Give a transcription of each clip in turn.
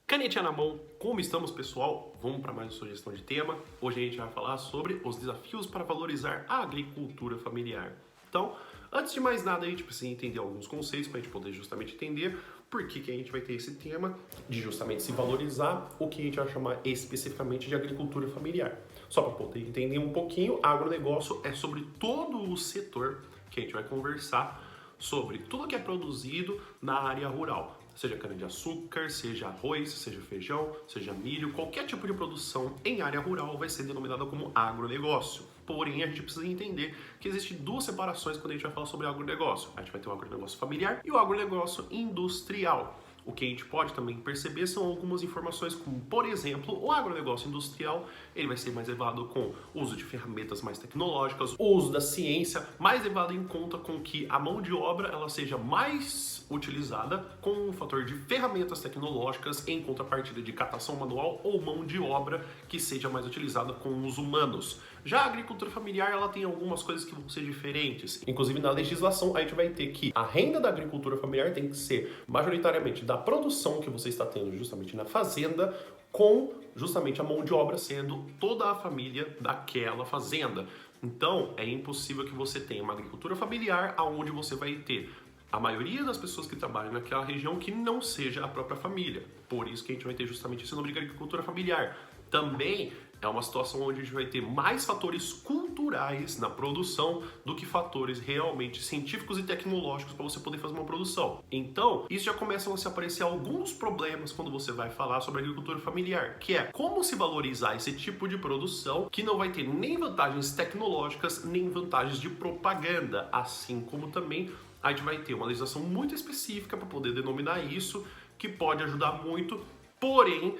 Canetinha na mão, como estamos, pessoal? Vamos para mais uma sugestão de tema. Hoje a gente vai falar sobre os desafios para valorizar a agricultura familiar. Então, antes de mais nada, a gente precisa entender alguns conceitos para a gente poder justamente entender por que a gente vai ter esse tema de justamente se valorizar o que a gente vai chamar especificamente de agricultura familiar. Só para poder entender um pouquinho, agronegócio é sobre todo o setor que a gente vai conversar sobre tudo que é produzido na área rural. Seja cana-de-açúcar, seja arroz, seja feijão, seja milho, qualquer tipo de produção em área rural vai ser denominada como agronegócio. Porém, a gente precisa entender que existem duas separações quando a gente vai falar sobre agronegócio. A gente vai ter o agronegócio familiar e o agronegócio industrial. O que a gente pode também perceber são algumas informações como, por exemplo, o agronegócio industrial, ele vai ser mais levado com o uso de ferramentas mais tecnológicas, o uso da ciência, mais levado em conta com que a mão de obra ela seja mais utilizada com o fator de ferramentas tecnológicas em contrapartida de catação manual ou mão de obra que seja mais utilizada com os humanos. Já a agricultura familiar ela tem algumas coisas que vão ser diferentes. Inclusive na legislação a gente vai ter que a renda da agricultura familiar tem que ser majoritariamente da produção que você está tendo justamente na fazenda, com justamente a mão de obra sendo toda a família daquela fazenda. Então é impossível que você tenha uma agricultura familiar onde você vai ter a maioria das pessoas que trabalham naquela região que não seja a própria família. Por isso que a gente vai ter justamente esse nome de agricultura familiar. Também é uma situação onde a gente vai ter mais fatores culturais na produção do que fatores realmente científicos e tecnológicos para você poder fazer uma produção. Então, isso já começam a se aparecer alguns problemas quando você vai falar sobre agricultura familiar, que é como se valorizar esse tipo de produção que não vai ter nem vantagens tecnológicas, nem vantagens de propaganda, assim como também a gente vai ter uma legislação muito específica para poder denominar isso, que pode ajudar muito, porém,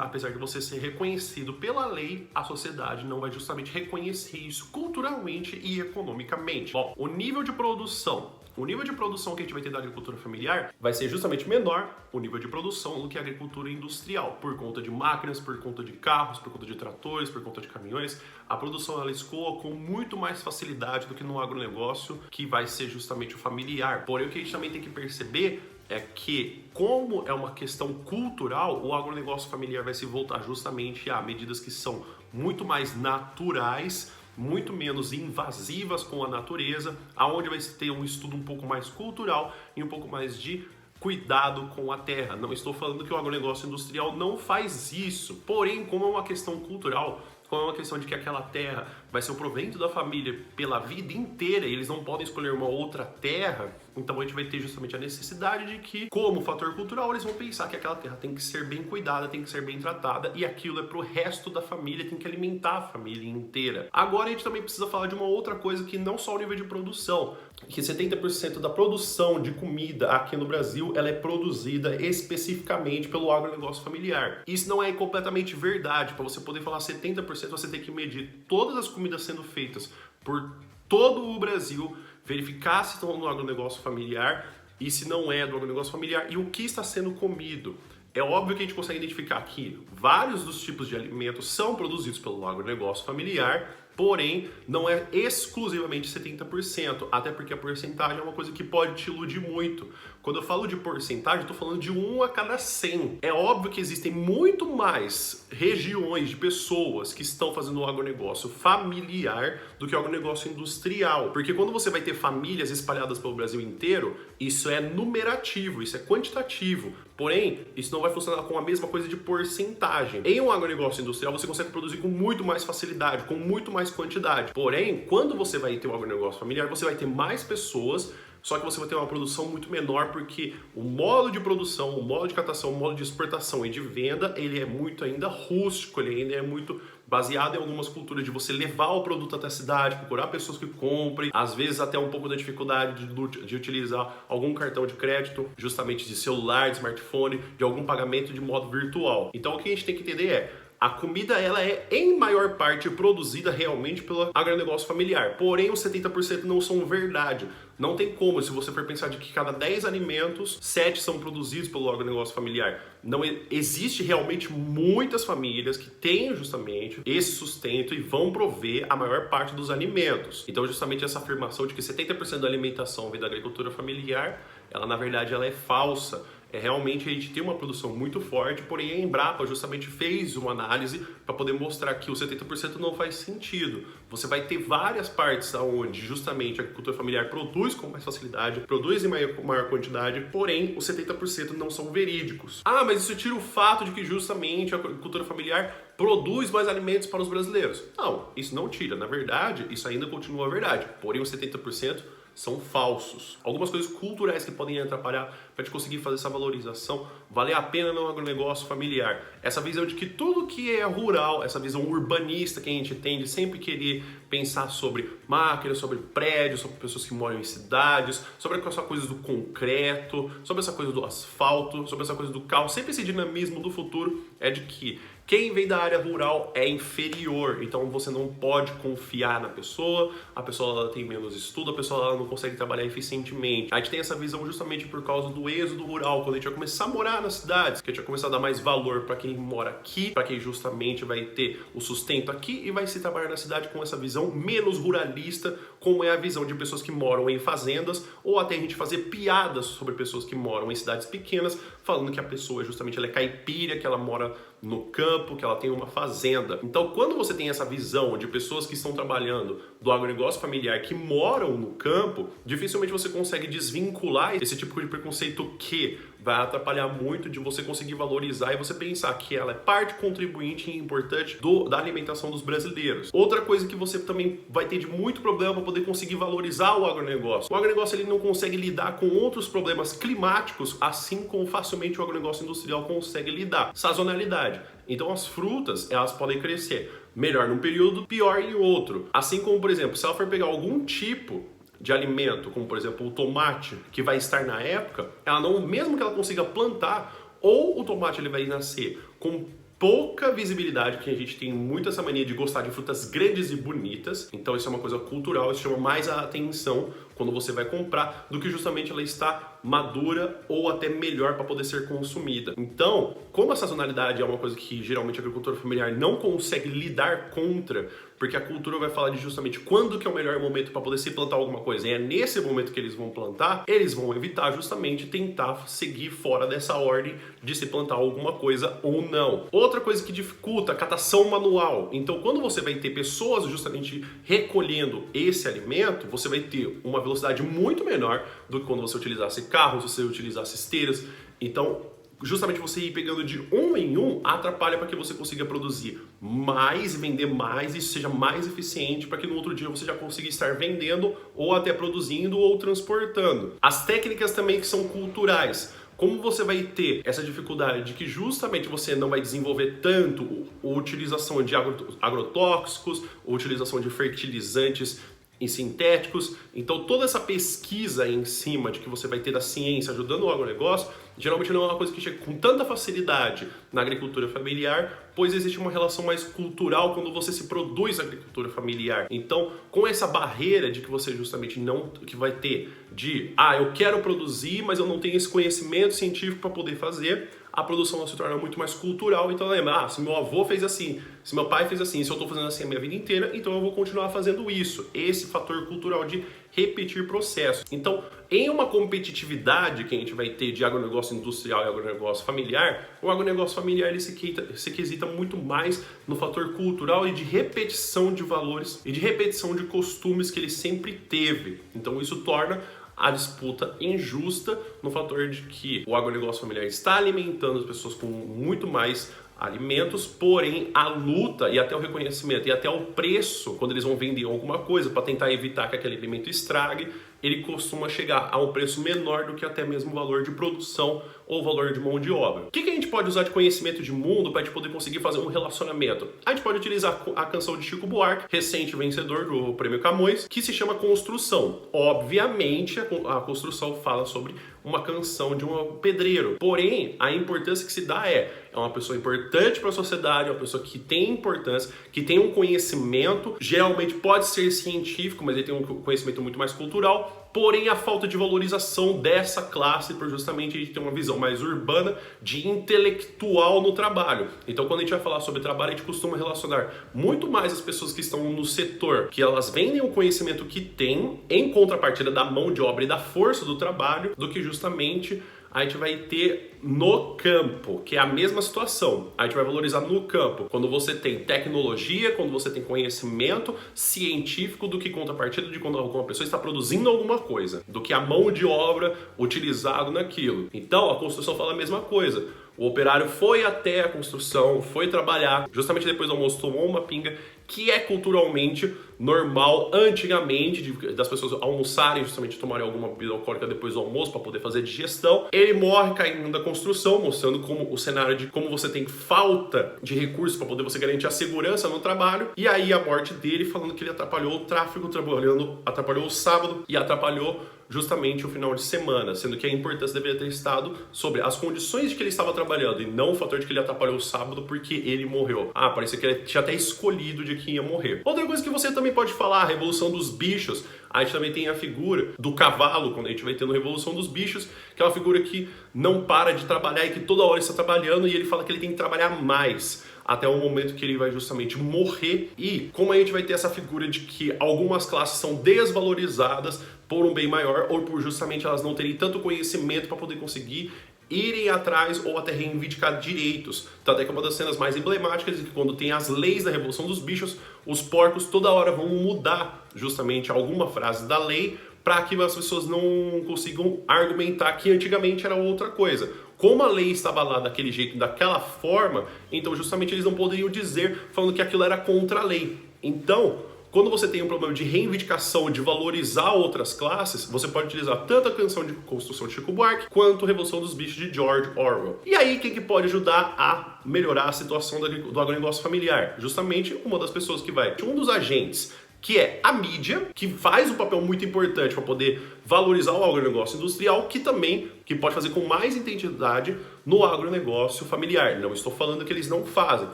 apesar de você ser reconhecido pela lei, a sociedade não vai justamente reconhecer isso culturalmente e economicamente. Bom, o nível de produção que a gente vai ter da agricultura familiar vai ser justamente menor o nível de produção do que a agricultura industrial, por conta de máquinas, por conta de carros, por conta de tratores, por conta de caminhões. A produção ela escoa com muito mais facilidade do que no agronegócio, que vai ser justamente o familiar. Porém, o que a gente também tem que perceber é que, como é uma questão cultural, o agronegócio familiar vai se voltar justamente a medidas que são muito mais naturais, muito menos invasivas com a natureza, aonde vai se ter um estudo um pouco mais cultural e um pouco mais de cuidado com a terra. Não estou falando que o agronegócio industrial não faz isso, porém, como é uma questão cultural, como é uma questão de que aquela terra vai ser o provento da família pela vida inteira e eles não podem escolher uma outra terra, então a gente vai ter justamente a necessidade de que, como fator cultural, eles vão pensar que aquela terra tem que ser bem cuidada, tem que ser bem tratada e aquilo é pro resto da família, tem que alimentar a família inteira. Agora a gente também precisa falar de uma outra coisa que não só o nível de produção, que 70% da produção de comida aqui no Brasil, ela é produzida especificamente pelo agronegócio familiar. Isso não é completamente verdade. Para você poder falar 70%, você tem que medir todas as comidas sendo feitas por todo o Brasil, verificar se estão no agronegócio familiar e se não é do agronegócio familiar e o que está sendo comido. É óbvio que a gente consegue identificar que vários dos tipos de alimentos são produzidos pelo agronegócio familiar, porém, não é exclusivamente 70%, até porque a porcentagem é uma coisa que pode te iludir muito. Quando eu falo de porcentagem, eu estou falando de 1 a cada 100. É óbvio que existem muito mais regiões de pessoas que estão fazendo o agronegócio familiar do que o agronegócio industrial. Porque quando você vai ter famílias espalhadas pelo Brasil inteiro, isso é numerativo, isso é quantitativo. Porém, isso não vai funcionar com a mesma coisa de porcentagem. Em um agronegócio industrial, você consegue produzir com muito mais facilidade, com muito mais quantidade. Porém, quando você vai ter um agronegócio familiar, você vai ter mais pessoas, só que você vai ter uma produção muito menor, porque o modo de produção, o modo de catação, o modo de exportação e de venda, ele é muito ainda rústico, ele ainda é muito baseado em algumas culturas de você levar o produto até a cidade, procurar pessoas que comprem, às vezes até um pouco da dificuldade de utilizar algum cartão de crédito, justamente de celular, de smartphone, de algum pagamento de modo virtual. Então o que a gente tem que entender é, a comida ela é em maior parte produzida realmente pelo agronegócio familiar, porém os 70% não são verdade. Não tem como, se você for pensar de que cada 10 alimentos, 7 são produzidos pelo agronegócio familiar. Não existe realmente muitas famílias que têm justamente esse sustento e vão prover a maior parte dos alimentos. Então justamente essa afirmação de que 70% da alimentação vem da agricultura familiar, ela na verdade ela é falsa. realmente a gente tem uma produção muito forte, porém a Embrapa justamente fez uma análise para poder mostrar que o 70% não faz sentido. Você vai ter várias partes onde justamente a agricultura familiar produz com mais facilidade, produz em maior quantidade, porém os 70% não são verídicos. Ah, mas isso tira o fato de que justamente a agricultura familiar produz mais alimentos para os brasileiros. Não, isso não tira. Na verdade, isso ainda continua a verdade. Porém, os 70% são falsos. Algumas coisas culturais que podem atrapalhar para te conseguir fazer essa valorização, valer a pena no agronegócio familiar. Essa visão de que tudo que é rural, essa visão urbanista que a gente tem de sempre querer pensar sobre máquinas, sobre prédios, sobre pessoas que moram em cidades, sobre essa coisa do concreto, sobre essa coisa do asfalto, sobre essa coisa do carro. Sempre esse dinamismo do futuro é de que quem vem da área rural é inferior, então você não pode confiar na pessoa, a pessoa ela tem menos estudo, a pessoa ela não consegue trabalhar eficientemente. A gente tem essa visão justamente por causa do êxodo rural, quando a gente vai começar a morar nas cidades, que a gente vai começar a dar mais valor para quem mora aqui, para quem justamente vai ter o sustento aqui e vai se trabalhar na cidade com essa visão menos ruralista, como é a visão de pessoas que moram em fazendas, ou até a gente fazer piadas sobre pessoas que moram em cidades pequenas, falando que a pessoa justamente ela é caipira, que ela mora no campo, que ela tem uma fazenda. Então, quando você tem essa visão de pessoas que estão trabalhando do agronegócio familiar, que moram no campo, dificilmente você consegue desvincular esse tipo de preconceito que vai atrapalhar muito de você conseguir valorizar e você pensar que ela é parte contribuinte e importante da alimentação dos brasileiros. Outra coisa que você também vai ter de muito problema para poder conseguir valorizar o agronegócio. O agronegócio ele não consegue lidar com outros problemas climáticos, assim como facilmente o agronegócio industrial consegue lidar. Sazonalidade. Então as frutas, elas podem crescer melhor num período, pior em outro. Assim como, por exemplo, se ela for pegar algum tipo de alimento, como por exemplo o tomate, que vai estar na época, ela não, mesmo que ela consiga plantar, ou o tomate ele vai nascer com pouca visibilidade, que a gente tem muito essa mania de gostar de frutas grandes e bonitas, então isso é uma coisa cultural, isso chama mais a atenção quando você vai comprar, do que justamente ela está madura ou até melhor para poder ser consumida. Então, como a sazonalidade é uma coisa que geralmente a agricultura familiar não consegue lidar contra, porque a cultura vai falar de justamente quando que é o melhor momento para poder se plantar alguma coisa, e é nesse momento que eles vão plantar, eles vão evitar justamente tentar seguir fora dessa ordem de se plantar alguma coisa ou não. Outra coisa que dificulta a catação manual. Então, quando você vai ter pessoas justamente recolhendo esse alimento, você vai ter uma velocidade muito menor do que quando você utilizasse carros, você utilizasse esteiras. Então, justamente você ir pegando de um em um atrapalha para que você consiga produzir mais e vender mais e isso seja mais eficiente para que no outro dia você já consiga estar vendendo ou até produzindo ou transportando. As técnicas também que são culturais. Como você vai ter essa dificuldade de que justamente você não vai desenvolver tanto a utilização de agrotóxicos, a utilização de fertilizantes em sintéticos, então toda essa pesquisa em cima de que você vai ter da ciência ajudando o agronegócio, geralmente não é uma coisa que chega com tanta facilidade na agricultura familiar, pois existe uma relação mais cultural quando você se produz agricultura familiar. Então, com essa barreira de que você justamente não, que vai ter de, eu quero produzir, mas eu não tenho esse conhecimento científico para poder fazer, a produção se torna muito mais cultural. Então lembra, se meu avô fez assim, se meu pai fez assim, se eu estou fazendo assim a minha vida inteira, então eu vou continuar fazendo isso. Esse fator cultural de repetir processos. Então, em uma competitividade que a gente vai ter de agronegócio industrial e agronegócio familiar, o agronegócio familiar ele se quesita muito mais no fator cultural e de repetição de valores e de repetição de costumes que ele sempre teve. Então isso torna a disputa injusta no fator de que o agronegócio familiar está alimentando as pessoas com muito mais alimentos, porém a luta e até o reconhecimento e até o preço, quando eles vão vender alguma coisa para tentar evitar que aquele alimento estrague, ele costuma chegar a um preço menor do que até mesmo o valor de produção ou o valor de mão de obra. O que a gente pode usar de conhecimento de mundo para a gente poder conseguir fazer um relacionamento? A gente pode utilizar a canção de Chico Buarque, recente vencedor do Prêmio Camões, que se chama Construção. Obviamente, a construção fala sobre uma canção de um pedreiro. Porém, a importância que se dá é uma pessoa importante para a sociedade, uma pessoa que tem importância, que tem um conhecimento, geralmente pode ser científico, mas ele tem um conhecimento muito mais cultural. Porém, a falta de valorização dessa classe, por justamente a gente ter uma visão mais urbana de intelectual no trabalho. Então, quando a gente vai falar sobre trabalho, a gente costuma relacionar muito mais as pessoas que estão no setor, que elas vendem o conhecimento que têm, em contrapartida da mão de obra e da força do trabalho, do que justamente a gente vai ter no campo, que é a mesma situação. A gente vai valorizar no campo, quando você tem tecnologia, quando você tem conhecimento científico do que contrapartida de quando alguma pessoa está produzindo alguma coisa, do que a mão de obra utilizado naquilo. Então, a construção fala a mesma coisa. O operário foi até a construção, foi trabalhar, justamente depois do almoço tomou uma pinga, que é culturalmente normal antigamente, das pessoas almoçarem, justamente tomarem alguma bebida alcoólica depois do almoço para poder fazer digestão. Ele morre caindo da construção, mostrando como o cenário de como você tem falta de recursos para poder você garantir a segurança no trabalho. E aí a morte dele, falando que ele atrapalhou o tráfego, trabalhando, atrapalhou o sábado e atrapalhou justamente o final de semana, sendo que a importância deveria ter estado sobre as condições de que ele estava trabalhando e não o fator de que ele atrapalhou o sábado porque ele morreu. Ah, parecia que ele tinha até escolhido de quem ia morrer. Outra coisa que você também pode falar, a Revolução dos Bichos. A gente também tem a figura do cavalo, quando a gente vai tendo a Revolução dos Bichos, que é uma figura que não para de trabalhar e que toda hora está trabalhando, e ele fala que ele tem que trabalhar mais até o momento que ele vai justamente morrer. E como a gente vai ter essa figura de que algumas classes são desvalorizadas por um bem maior ou por justamente elas não terem tanto conhecimento para poder conseguir irem atrás ou até reivindicar direitos. Tanto é que uma das cenas mais emblemáticas é que quando tem as leis da Revolução dos Bichos, os porcos toda hora vão mudar justamente alguma frase da lei para que as pessoas não consigam argumentar que antigamente era outra coisa. Como a lei estava lá daquele jeito, daquela forma, então justamente eles não poderiam dizer falando que aquilo era contra a lei. Então, quando você tem um problema de reivindicação, de valorizar outras classes, você pode utilizar tanto a canção de construção de Chico Buarque, quanto a Revolução dos Bichos de George Orwell. E aí, quem que pode ajudar a melhorar a situação do agronegócio familiar? Justamente uma das pessoas que vai, um dos agentes, que é a mídia, que faz um papel muito importante para poder valorizar o agronegócio industrial, que pode fazer com mais intensidade no agronegócio familiar. Não estou falando que eles não fazem,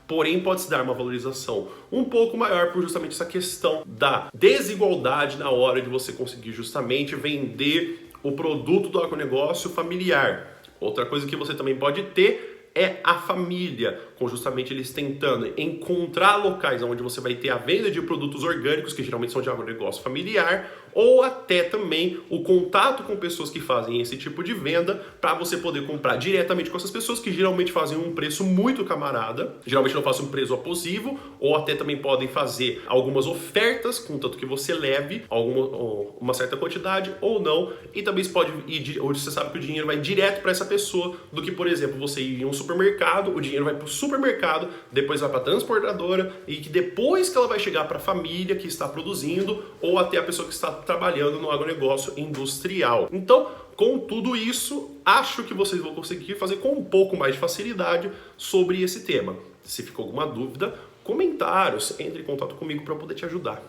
porém pode-se dar uma valorização um pouco maior por justamente essa questão da desigualdade na hora de você conseguir justamente vender o produto do agronegócio familiar. Outra coisa que você também pode ter é a família, com justamente eles tentando encontrar locais onde você vai ter a venda de produtos orgânicos, que geralmente são de agronegócio familiar, ou até também o contato com pessoas que fazem esse tipo de venda, para você poder comprar diretamente com essas pessoas, que geralmente fazem um preço muito camarada, geralmente não fazem um preço abusivo, ou até também podem fazer algumas ofertas, contanto que você leve uma certa quantidade ou não, e também você pode ir, onde você sabe que o dinheiro vai direto para essa pessoa, do que, por exemplo, você ir em um supermercado, o dinheiro vai para o supermercado, depois vai para a transportadora, e que depois que ela vai chegar para a família que está produzindo, ou até a pessoa que está trabalhando no agronegócio industrial. Então, com tudo isso, acho que vocês vão conseguir fazer com um pouco mais de facilidade sobre esse tema. Se ficou alguma dúvida, comentários, entre em contato comigo para eu poder te ajudar.